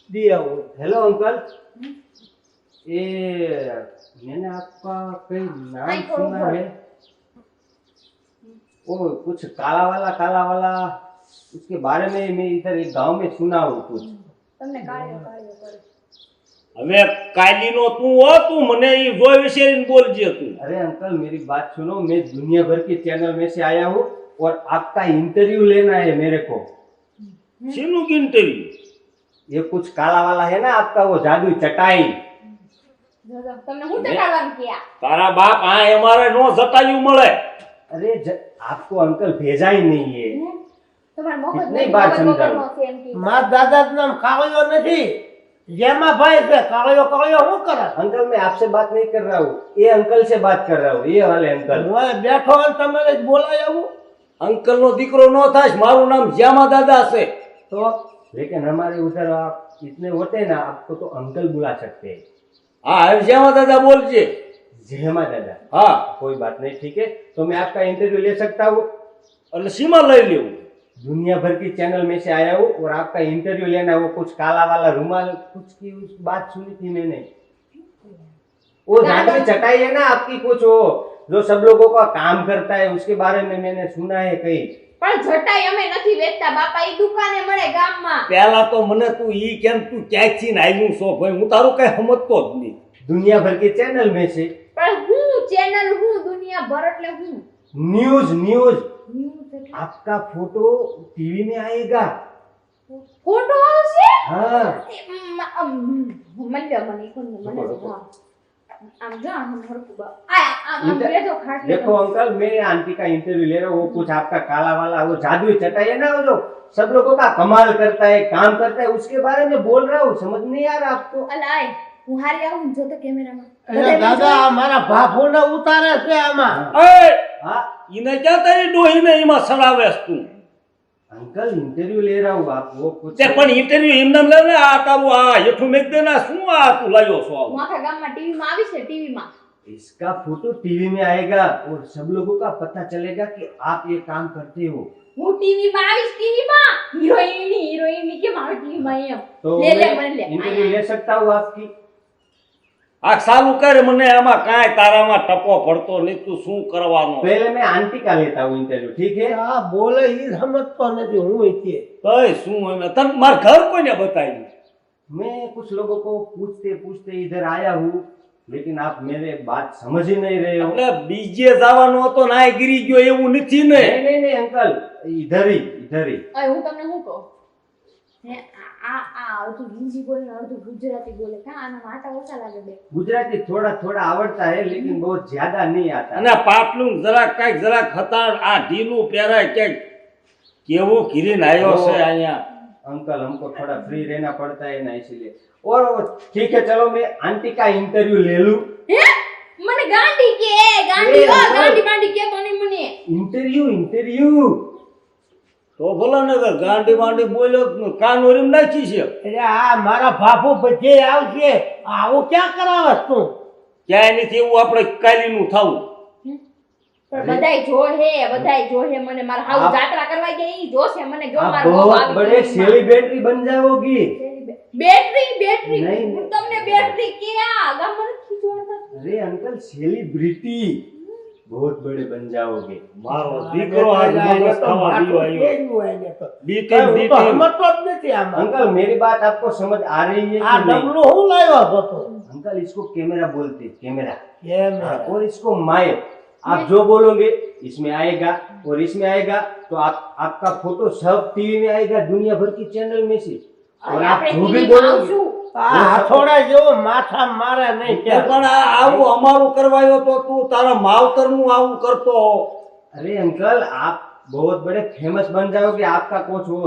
दिया वो। Hello uncle, ये मैंने आपका कई नाम सुना है। वो कुछ काला वाला उसके बारे में मैं इधर एक गांव में सुना हूँ कुछ। તમને કાળિયો કાળિયો કરે હવે કાલીનો તું હો, તું મને ઈ જોઈ વિશેરીને બોલજે તું. अरे अंकल मेरी बात सुनो, मैं दुनिया भर के चैनल में से आया हूँ और आपका इंटरव्यू लेना है मेरे को। શેનું ઇન્ટરવ્યુ? ये कुछ काला वाला है ना आपका, वो जादू चटाई। જો જો તમને હું ટકાડવાનું કયા તારા બાપ આ અમારે નો જટાયું મળે. अरे आपको अंकल भेजा ही नहीं है। તમાર મફત कितनी बार समझाऊं? मार दादा नाम कालियो नहीं, जेमा भाई से कालियो कालियो हूँ करा। अंकल मैं आपसे बात नहीं कर रहा हूँ, ये अंकल से बात कर रहा हूँ, ये वाले अंकल। मैं बैठो और तमने बोलाया हूँ અંકલ નો દીકરો નો થાય, મારું નામ જ્યામા દાદા છે. तो लेकिन हमारे उधर आप इतने होते हैं ना, आपको तो अंकल बुला सकते हैं। હા હવે જ્યામા દાદા બોલજે. जयमा दादा। હા कोई बात नहीं, ठीक है। तो मैं आपका इंटरव्यू ले सकता हूँ? એટલે સીમા લઈ લેવું. दुनिया भर की चैनल में से आया हूँ और आपका इंटरव्यू लेना है। वो कुछ काला वाला रुमाल कुछ की उस बात सुनी थी मैंने, वो जादू चटाई है ना आपकी, कुछ वो जो सब लोगों का काम करता है, उसके बारे में मैंने सुना है कहीं। પણ જટાઈ અમે નથી વેચતા બાપા, ઈ દુકાને મળે ગામમાં. પહેલા તો મને તું ઈ કેમ તું ક્યાંથી ને આવ્યું છો ભાઈ, હું તારું કઈ સમજતો જ નહીં. दुनिया भर के चैनल में से પણ હું ચેનલ હું દુનિયા ભર એટલે હું न्यूज न्यूज ન્યૂઝ એટલે आपका फोटो टीवी में आएगा। ફોટો આવશે. हाँ મને મને કોણ મને આમ જો આમ હરકુ બા આમ બેઠો ખાટલે. देखो अंकल, मैं आंटी का इंटरव्यू ले रहा हूँ। वो कुछ आपका काला वाला वो जादू चटाई है ना, वो जो सब लोगों का कमाल करता है, काम करता है, उसके बारे में बोल रहा हूँ। समझ नहीं आ रहा आपको? અલાય હું હારી આવું જો તો કેમેરામાં. अरे दादा हमारा बापू ने उतारे से आमा। એ हाँ ઈને ક્યાં તારી ડોહીને એમાં સડાવેસ તું? अंकल इंटरव्यू ले रहा हूँ, आप वो कुछ તે પણ ઇન્ટરવ્યુ એમને લે ને, આ તારું આ હેઠું મેક દે ને, આ શું આ તું લાવ્યો છો આવું? હું આખા ગામમાં ટીવીમાં આવી છે ટીવીમાં. इसका फोटो टीवी में आएगा और सब लोगों का पता चलेगा कि आप ये काम करते हो। હું ટીવીમાં આવીશ ટીવીમાં હિરોઈનની કેમ આવે ટીવીમાં એમ. तो ले ले, मैं मन ले, इंटरव्यू आया। ले सकता हूँ आपकी? આ સાલું કરે, મને આમાં કાંઈ તારામાં ટપો પડતો નહીં, તું શું કરવાનો? पहले मैं आंटी का लेता हूँ इंटरव्यू, ठीक है? आ बोले ही समझ तो नहीं हूँ इतने। તોય શું એમ તને માર ઘર કોઈને બતાવ્યું? मैं कुछ लोगों को पूछते पूछते इधर आया हूँ, लेकिन आप मेरे बात समझ ही नहीं रहे हो। એટલે બીજે જવાનો હતો ને આ ગીરી ગયો એવું નથી ને. नहीं अंकल, इधर ही અય હું તમને શું કહું, હે આ અડધું હિન્દી બોલે ને અડધું ગુજરાતી બોલે, કા આના માટા ઓછા લાગે બે. गुजराती थोड़ा थोड़ा आवड़ता है, लेकिन बहुत ज्यादा नहीं आता। અને પાટલું જરાક કાંઈક જરાક હતાળ, આ ઢીલું પહેરાય ક્યાંક કેવું ઘીરીને આવ્યો છે અહીંયા. अंकल हमको थोड़ा फ्री रहना पड़ता है ना, इसीलिए। और ठीक है, चलो मैं आंटी का इंटरव्यू ले लूं। હે મને ગાંડી કે ગાંડી ઓ ગાંડી બાંડી કે તો નહીં મને. इंटरव्यू તો ભલે ને ગાંડી બાંડી બોલ્યો કાન ઓરીમ નાખી છે. अरे आ मारा बापू बच्चे आवशे, आवो क्या करावस तू? ક્યાંય નથી એવું આપણે કાલીનું થવું. પણ બધાય જોહે મને મારા હાઉ જાત્રા કરવા ગયા ઈ જોશે મને જો आप મારો बहुत बड़े सेलिब्रिटी बन जाओगी। બેટરી નહીં. હું તમને બેટરી કે આ ગામમાં નથી જોડતા. अरे अंकल सेलिब्रिटी बहुत बड़े बन जाओगे। મારો દીકરો આજ મગજ થવા દીયો આવ્યો. બીતી तो બીતી समझ तो नहीं आमा। अंकल मेरी बात आपको समझ आ रही है आ कि नहीं? डबलू हूँ लायो हो तो अंकल इसको कैमरा बोलते हैं, कैमरा। ये हाँ, मैं और इसको माइक। आप जो बोलोगे इसमें आएगा और इसमें आएगा, तो आपका फोटो सब टीवी में आएगा, दुनिया भर की चैनल में से। और आप આપણે जो भी ટીવીમાં बोलोगे આવશું. आ हथौड़ा जो माथा मारे नहीं क्या? પણ આ આવું અમારું કરવાયો તો તું તારા માવતરનું આવું કરતો. अरे अंकल आप बहुत बड़े फेमस बन जाओगे। आपका कुछ वो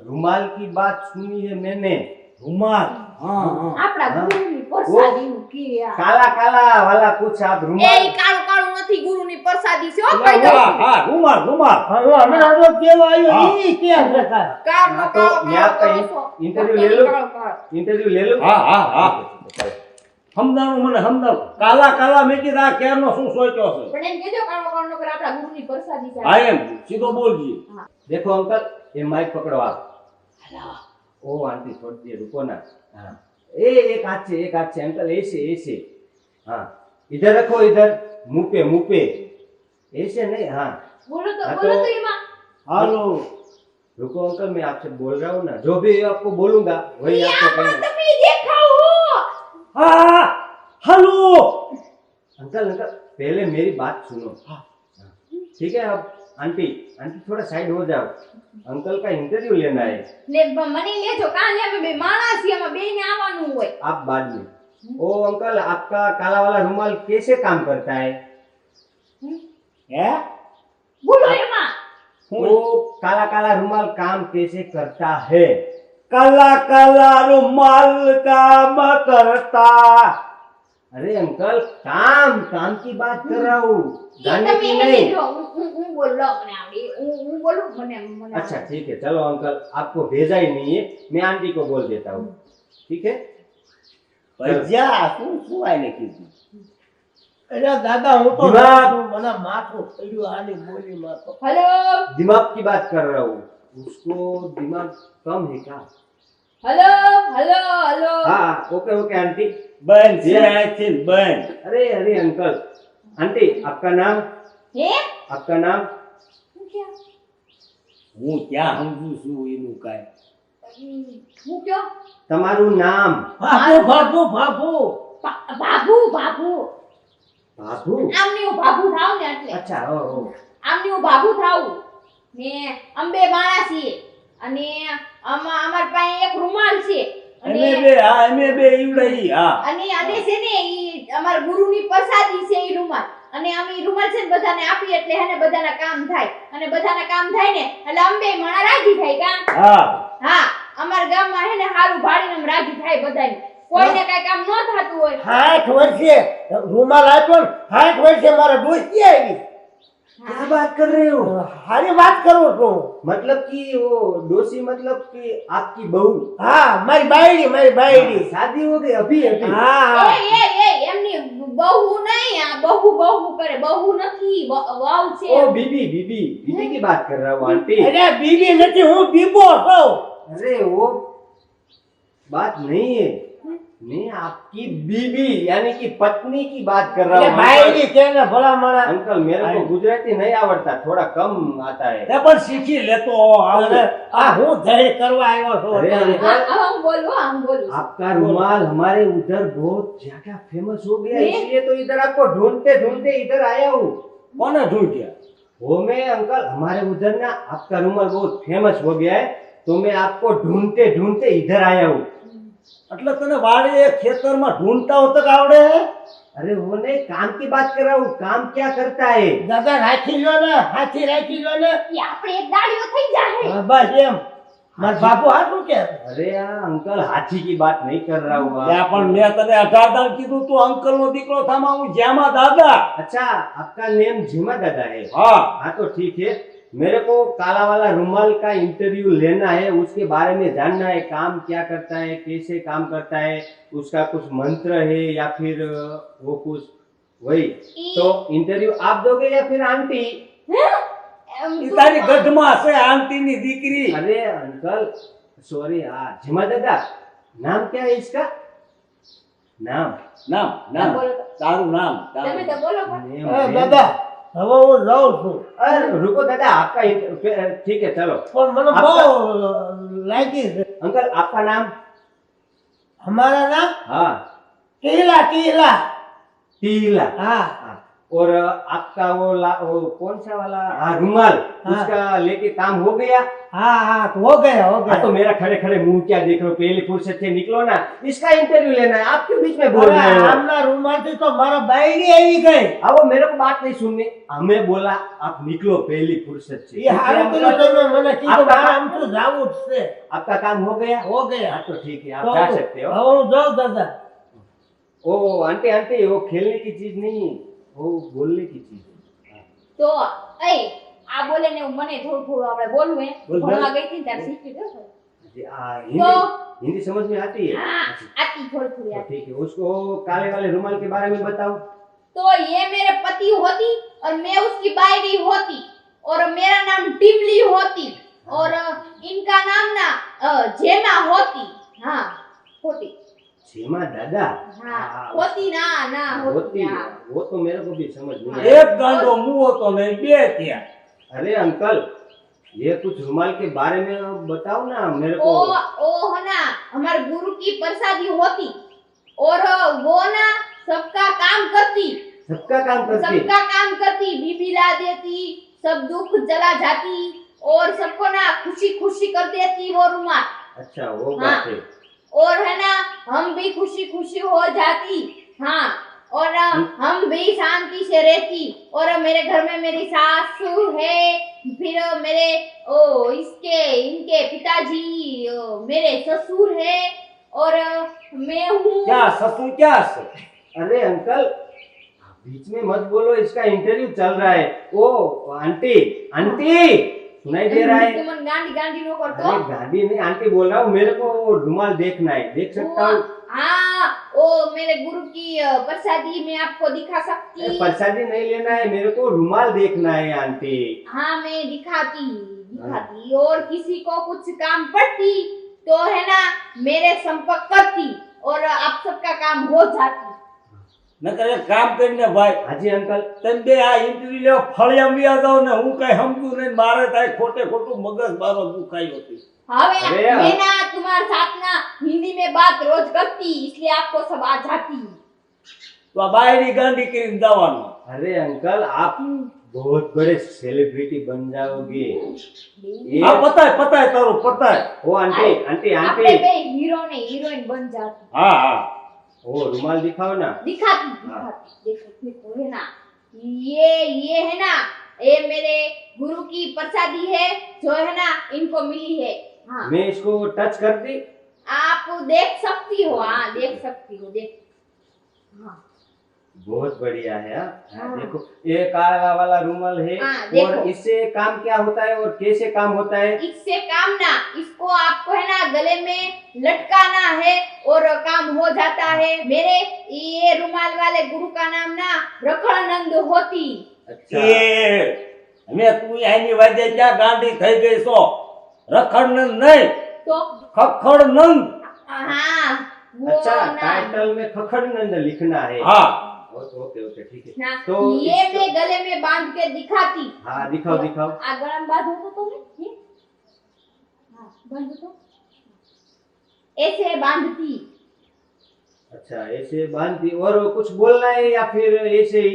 रुमाल की बात सुनी है मैंने, રૂમાલ. હા હા આપણા હા. ગુરુની પ્રસાદીનું કે આ काला काला वाला कुछ आप એ रुमाल। કાળું કાળું નથી ગુરુની પ્રસાદી છે હો હા ભાઈ દો હા રૂમાલ રૂમાલ. हमें जो केवा आयो हाँ। ई क्या रखा? કાળો हाँ, तो मैं आपका इंटरव्यू ले लूं? इंटरव्यू ले लो। હા હા હા સમજાણું મને સમજાણું. કાલા કાલા મેં કીધા આ કેરનો શું સોચ્યો છે? પણ એમ કહેજો કાળો કાળો નકર આપણા ગુરુની પ્રસાદી છે. હા એમ સીધો બોલજી. देखो अंकल, ये माइक पकड़ो आप, ओ आंटी थोड़ी देर रुको ना। हाँ एक हाथ से अंकल ऐसे ऐसे। हाँ इधर रखो, इधर मुंह पे ऐसे नहीं। हाँ બોલો તો हाँ, બોલો તો એમાં હાલો रुको अंकल, मैं आपसे बोल रहा हूँ ना, जो भी आपको बोलूंगा वही ઈ आपको આમાં कहना। તમે દેખાઓ હા હાલો अंकल अंकल पहले मेरी बात सुनो। हाँ ठीक है। अब आंटी थोड़ा साइड हो जाओ, अंकल का इंटरव्यू लेना है। લે મને લેજો કાલે અમે બે માણસ છીએ અમે બેને આવવાનું હોય आप बाद में। ओ अंकल आपका काला वाला रुमाल कैसे काम करता है? હે બોલો એમાં वो काला काला रुमाल काम कैसे करता है? કાલા કાલા રૂમાલ કામ કરતા अरे अंकल काम की बात कर रहा हूँ, ઈ गाने તમે की એને नहीं। લેજો હું બોલો મને આવડી હું બોલું મને अच्छा ठीक है, चलो अंकल आपको भेजा ही नहीं है, मैं आंटी को बोल देता हूँ। ठीक है। ભજીયા શું આઈને કીધું અરે દાદા હું તો દિમાગ. મને માથું પડ્યું આની બોલીમાં તો હેલો दिमाग की बात कर रहा हूँ, उसको दिमाग कम है क्या? હેલો હેલો હેલો हाँ ओके ओके आंटी। બંધ છે અહીંથી બંધ अरे अंकल आंटी आपका नाम હે आपका नाम? હું ક્યાં હું ક્યાં સમજુ છું એનું કાંઈ હું ક્યાં તમારું નામ? બાપુ બાપુ બાપુ બાબુ બાબુ બાબુ? આમની હું બાબુ થાવ ને એટલે अच्छा ओ આમની હું બાબુ થાવ ને અંબે માણસ છીએ અને અમાર પાસે એક રૂમાલ છે અને અમે બે હા અમે બે ઈવડાઈ હા અને અને છે ને ઈ અમાર ગુરુની પ્રસાદી છે ઈ રૂમાલ અને અમે ઈ રૂમાલ છે ને બધાને આપીએ એટલે હેને બધાના કામ થાય અને બધાના કામ થાય ને એટલે અંબે માણા રાજી થાય કા હા હા અમાર ગામમાં હેને હારું ભાડીને આમ રાજી થાય બધાને કોઈને કાઈ કામ ન થાતું હોય 60 વર્ષે રૂમાલ આપ્યો ને 60 વર્ષે મારા ડોસી આવી क्या बात कर रहे हो? હારી વાત કરું છું मतलब कि वो डोसी मतलब कि आपकी बहू? હા મારી બાયડી शादी हो गई अभी अभी? હા એ એમની બહુ નહીં આ બહુ કરે બહુ નથી વાવ છે ओ बीबी की बात कर रहा हूँ आंटी। અરે બીબી નથી હું બીબો છું अरे वो बात नहीं है, मैं आपकी बीबी यानी कि पत्नी की बात कर रहा એટલે हूँ। બાયડી કે ને ભલા માણા अंकल मेरे को गुजराती नहीं आवड़ता, थोड़ा कम आता है। એ પણ શીખી લેતો અરે આવે આ હું ધૈર્ય કરવા આવ્યો છું અરે અત્યારે. અંકલ હું બોલું आपका रुमाल हमारे उधर बहुत ज्यादा फेमस हो गया, इसलिए तो इधर आपको ढूंढते ढूंढते इधर आया हूँ। કોને ઢૂંઢ્યા वो मैं अंकल हमारे उधर ना आपका रुमाल बहुत फेमस हो गया है, तो मैं आपको ढूंढते ढूंढते इधर आया हूँ। એટલે તને વાડીએ ખેતરમાં ઢૂંઢતા હોત કે આવડે अरे वो नहीं, काम की बात कर रहा हूँ, काम क्या करता है? દાદા રાખી લો ને હાથી રાખી લો ને ઈ આપણે એક દાડીઓ થઈ જાય હા, બસ એમ મારા બાપુ હાથું કે अरे यार अंकल हाथी की बात नहीं कर रहा हूँ। ત્યાં પણ મેં તને 18 દાળ કીધું તું અંકલ નો દીકરો થામા હું જ્યામાં દાદા अच्छा आपका नेम झीमा दादा है? હા हाँ तो ठीक है, मेरे को काला वाला रुमाल का इंटरव्यू लेना है, उसके बारे में जानना है, काम क्या करता है, कैसे काम करता है, उसका कुछ मंत्र है या फिर वो कुछ वही। तो इंटरव्यू आप दोगे या फिर आंटी? ઈ તારી ગઢમાં છે આંટીની દીકરી अरे अंकल सॉरी, झीमा दादा नाम क्या है इसका? नाम? નામ નામ બોલો તો. તારું નામ તમે તો બોલો પણ नेम એ है। દાદા હવે હું જાઉં છું अरे रुको दादा, आपका ठीक है चलो। પણ મને બહુ લાગી છે अंकल आपका नाम? અમારા નામ हाँ ટીલા टीला। હા और आपका वो कौन सा वाला रुमाल, हाँ। उसका लेके काम हो गया? હા હા हो गया हाँ तो मेरा खड़े खड़े मुंह क्या देख रहे हो, पहली फुर्सत से निकलो ना, इसका इंटरव्यू लेना है, आप क्यों बीच में बोल रहे हो? આમના રૂમાલથી તો મારા બાયડી આવી गई अब वो मेरे को बात नहीं सुननी, हमें बोला आप निकलो पहली फुर्सत से। એ હારું કર્યું તમે મને કીધું આપણા- મારે આમ તો જાવું જ છે आपका काम हो गया? हो गया हाँ तो ठीक है, आप તો जा सकते हो। હવે હું જાઉં દાદા ओ आंटी आंटी, वो खेलने की चीज नहीं है, वो बोलने की चीज है। તો એ આ બોલે ને મને થોડું આપણે બોલવું હે બોલ, બોલ. ભણવા ગઈ હતી ને ત્યારે શીખી ગયો છું. हिंदी हिंदी समझ में आती है? हाँ आती थोड़ी तो आती ठीक है, उसको काले वाले रुमाल के बारे में बताओ। तो ये मेरे पति होती और मैं उसकी बायरी होती और मेरा नाम टिमली होती और इनका नाम ना जेमा होती। हाँ होती। जेमा दादा? हाँ होती ना ना होती। होती, हाँ। वो तो मेरे को भी समझ नहीं आया। એક ગાંડો મુવો તો નહીં બે ત્યાં अरे अंकल, ये कुछ रुमाल के बारे में बताओ ना मेरे को। ओ है ना हमारे गुरु की प्रसादी होती और वो ना सबका काम करती। सबका काम करती? सबका काम करती, बीबी ला देती, सब दुख जला जाती और सबको ना खुशी खुशी कर देती वो रुमाल। अच्छा वो हाँ। बात है। और है ना हम भी खुशी खुशी हो जाती। हाँ और हम भी शांति से रहती। और मेरे घर में मेरी सासू है, फिर मेरे इसके इनके पिताजी मेरे ससुर है और मैं हूँ। ક્યાં સસુ ક્યાં છે अरे अंकल, बीच में मत बोलो, इसका इंटरव्यू चल रहा है। ओ आंटी, आंटी सुनाई दे रहा है? तुम गांडी गांडी नो कर अरे गाड़ी नहीं, आंटी बोल रहा हूँ, मेरे को वो रुमाल देखना है, देख सकता हूँ? हाँ ओ मेरे गुरु की प्रसादी मैं आपको दिखा सकती। प्रसादी नहीं लेना है, मेरे को रुमाल देखना है आंटी। हाँ मैं दिखाती दिखाती। और किसी को कुछ काम पड़ती तो है ना मेरे संपर्क करती और आप सबका काम हो जाती। નકર એક કામ કરીને ભાઈ हाँ जी अंकल। તમે બે આ ઇન્ટરવ્યુ લેવા ફળિયામાં વ્યા જાઓ ને હું કઈ સમજુ નહીં મારે તાય ખોટે ખોટું મગજ મારો દુખાયું હતું હવે अरे मैं ना तुम्हारे साथ ना हिंदी में बात रोज करती इसलिए आपको सब आ जाती। તો આ બાયડી ગાંડી કરીને જવાનું अरे अंकल, आप बहुत बड़े सेलिब्रिटी बन जाओगे। હા પતાય પતાય તારું પતાય ओ आंटी, आंटी, आपने आंटी, पे हीरो ने हीरोइन बन जाती। હા હા वो रुमाल दिखाओ ना। दिखाती दिखाती। देखो देखो है ना ये है ना ये मेरे गुरु की प्रसादी है जो है ना इनको मिली है। हाँ मैं इसको टच कर दी? आप देख सकती हो। हाँ देख सकती हो देख। हाँ बहुत बढ़िया है। हाँ? हाँ। देखो ये काला वाला रुमाल है। हाँ, देखो। और इससे काम क्या होता है और कैसे काम होता है? इससे काम ना इसको आपको है ना गले में लटकाना है और काम हो जाता है। मेरे ये रुमाल वाले गुरु का नाम ना रखड़नंद होती। अच्छा। એ અમે તું એની વાજે ક્યાં ગાંડી થઈ ગઈ છો રખડનંદ નહીં तो ખખડનંદ हाँ वो अच्छा, नाम टाइटल में खखड़नंद लिखना है। હા ओके ओके ठीक है। ना तो ये इसको- मैं गले में बांध के दिखाती। हाँ दिखाओ दिखाओ। आ गला में बांधो तो तुम्हें ये हाँ बांधो तो ऐसे बांधती। अच्छा ऐसे बांधती और कुछ बोलना है या फिर ऐसे ही?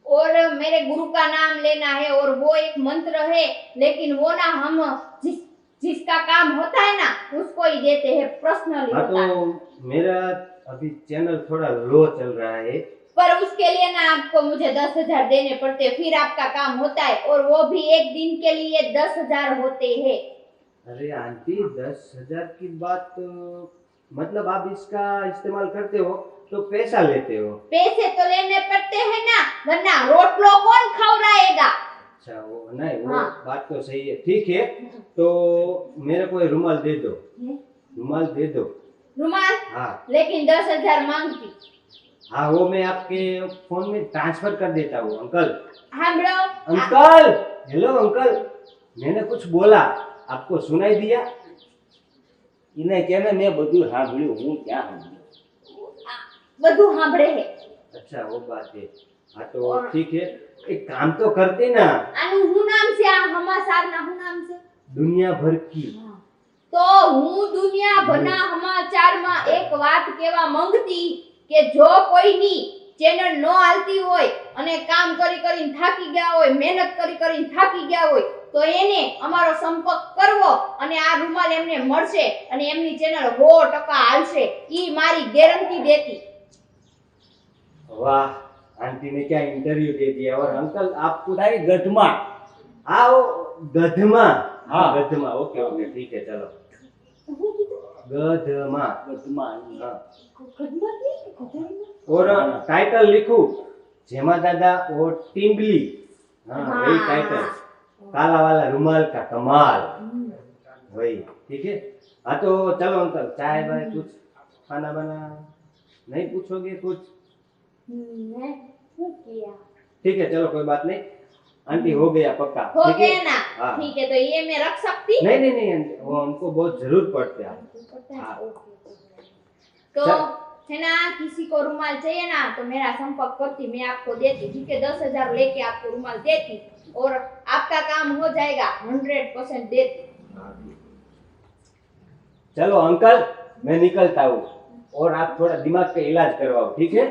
और मेरे गुरु का नाम लेना है और वो एक मंत्र है लेकिन वो ना हम जिसका काम होता है ना उसको ही देते हैं पर्सनली हाँ होता है। तो मेरा अभी चैनल थोड़ा लो चल रहा है। पर उसके लिए ना आपको मुझे 10,000 देने पड़ते हैं फिर आपका काम होता है और वो भी एक दिन के लिए 10,000 होते हैं। अरे आंटी 10,000 की बात मतलब आप इसका इस्तेमाल करते हो तो पैसा लेते हो? पैसे तो लेने पड़ते हैं ना वरना रोटलो कौन खवराएगा। अच्छा वो नहीं वो हाँ। बात तो सही है। ठीक है तो मेरे को ये रुमाल दे दो, रुमाल दे दो। रुमाल हाँ लेकिन 10,000 मांगती। हाँ वो मैं आपके फोन में ट्रांसफर कर देता हूँ अंकल। हाँ बड़ो अंकल, हेलो अंकल, मैंने कुछ बोला आपको सुनाई दिया? એને કેને મેં બધું સાંભળ્યું હું ક્યાં સાંભળ્યું બધું સાંભળે है। अच्छा वो बात है। हाँ तो और- ठीक है एक काम तो करते ना, આનું હું નામ છે આ હમાસાર ના હું નામ છે दुनिया भर की। તો હું દુનિયાભરના સમાચારમાં એક વાત કહેવા માંગતી કે જો કોઈની ચેનલ ન હાલતી હોય અને કામ કરી કરીને થાકી ગયા હોય મહેનત કરી કરીને થાકી ગયા હોય તો એને અમારો સંપર્ક કરવો અને આ રૂમાલ એમને મળશે અને એમની ચેનલ 100% હાલશે ઈ મારી ગેરંટી દેતી। वाह, आंटी ने क्या इंटरव्यू दे दिया। और अंकल आपको તારી ગઢમાં आओ गधमा। हाँ। गधमा ओके ओके ठीक है चलो गधमा। ગઢમાં हाँ। और टाइटल लिखू जेमा दादा और टिम्बली। हाँ हाँ। वही टाइटल, काला वाला रुमाल का कमाल, वही ठीक है। हाँ तो चलो अंकल चाय बाय कुछ खाना बना नहीं पूछोगे कुछ? मैं શું કિયા ठीक है चलो कोई बात नहीं। आंटी हो गया पक्का हो ठीक है? गया ना हाँ। ठीक है तो ये मैं रख सकती नहीं नहीं नहीं आंटी, वो हमको बहुत जरूर पड़ते हैं हाँ। तो चल। है ना किसी को रुमाल चाहिए ना तो मेरा संपर्क करती मैं आपको देती ठीक है 10,000 लेके आपको रुमाल देती और आपका काम हो जाएगा 100% देती चलो अंकल मैं निकलता हूँ और आप थोड़ा दिमाग का इलाज करवाओ ठीक है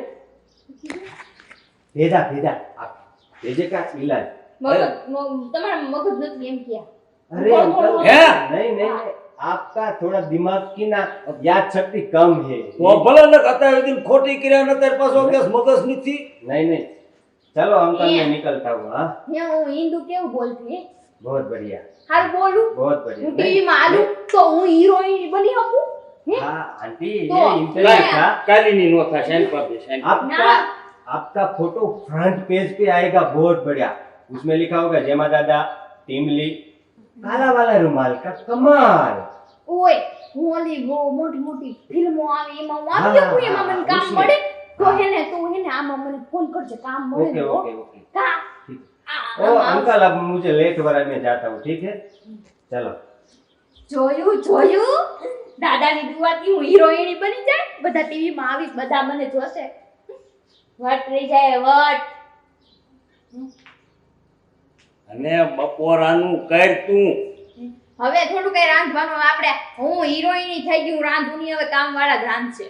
भेजा भेजा आप भेजे का इलाज તમારા મગજ નથી એમ ક્યાં अरे अंकल है? नहीं नहीं नहीं, आपका थोड़ा दिमाग की ना याद शक्ति कम है તો ભલે ને અત્યારે દિન ખોટી કર્યા ને ત્યારે પાછો કેસ મગજ નથી नहीं नहीं चलो अंकल ये। मैं निकलता हूँ हाँ હું હિન્દુ કેવું બોલતી बहुत बढ़िया હાલ બોલું बहुत बढ़िया હું ટીવીમાં આલું તો હું હિરોઈન બની શકું હે? हाँ आंटी तो ये इंटरव्यू ये- था કાલીની નો થાય સાઈન પર દે સાઈન आपका आपका फोटो फ्रंट पेज पे आएगा बहुत बढ़िया उसमें लिखा होगा जेमा दादा टीम ली काला वाला रुमाल का कमाल ઓય હું ઓલી મોટી મોટી ફિલ્મો આવે એમાં હું હા, આવી શકું એમાં હા, મને કામ उसमें। મળે તો हाँ। હેને તું હેને આમાં મને ફોન કરજે કામ મળે ओके ને હો. ओके ओके કા ठीक આ- ओ આમાં अंकल अब मुझे लेट हो रहा है मैं जाता हूँ ठीक है चलो જોયું દાદાની દુઆથી હું હિરોઈન બની જાય બધા ટીવીમાં આવીશ બધા મને જોશે વટ રહી જાય વટ અને બપોરાનું કર તું હવે થોડું કઈ રાંધવાનું આપણે હું હિરોઈન થઈ ગઈ હું રાંધુની હવે કામ વાળા જ રાંધશે